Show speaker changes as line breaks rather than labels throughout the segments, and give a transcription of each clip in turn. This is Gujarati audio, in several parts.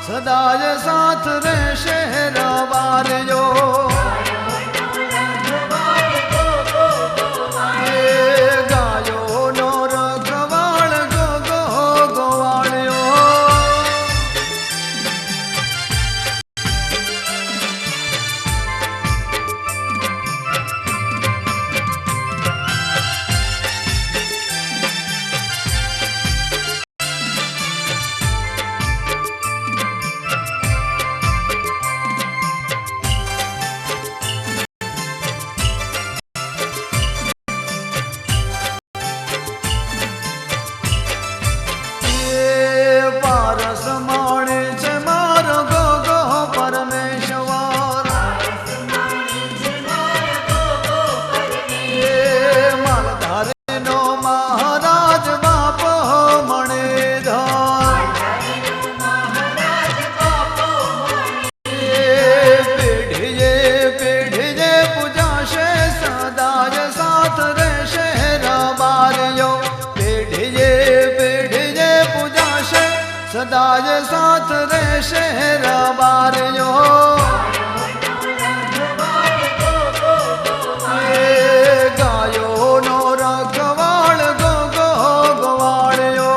સદાય સાથ રહેશે રવારજો ગાયોનો રખવાળ ગો ગો ગોવાળ્યો સદાય સાથ રહેશે રવારજો ગાયોનો રખવાળ ગો ગો ગોવાળ્યો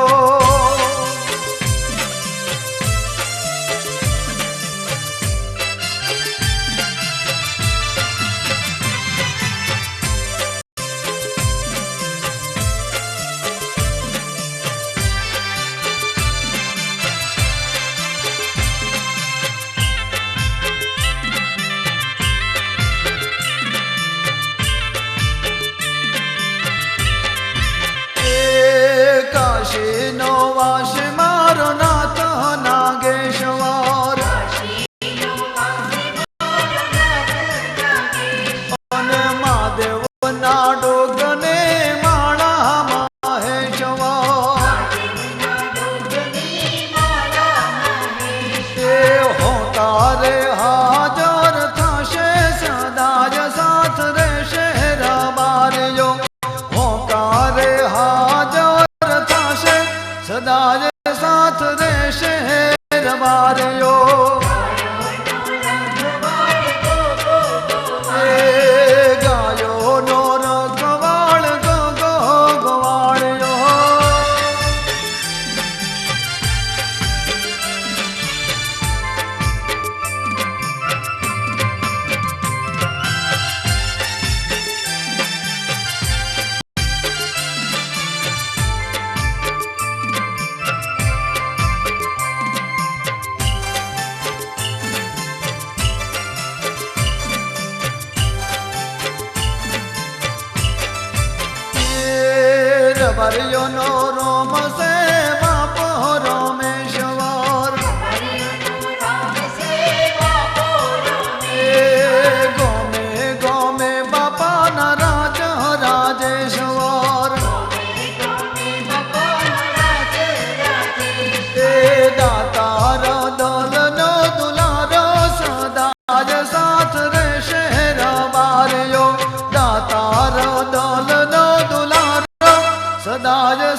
કાશીનો વાસ મારો નાથ નાગેશ્વર અને મહાદેવના ડોગને માળા મહેશ્વર એ હોતારે હાજર થશે સદાય સાથ રહેશે રવારજો હોતારે હાજર સદાય સાથ રહેશે રવારજો ગાયોનો રખવાળ ગો ગો ગોવાળ્યો રવારયોનો રોમ સે બાપો રોમેશ્વર ગોમે ગોમે બાપાના રાજ રાજેશ્વર દાતાર દલનો દુલારો સદાય સાથ રહેશે રવારજો દાતાર દલનો દુલારો સદાય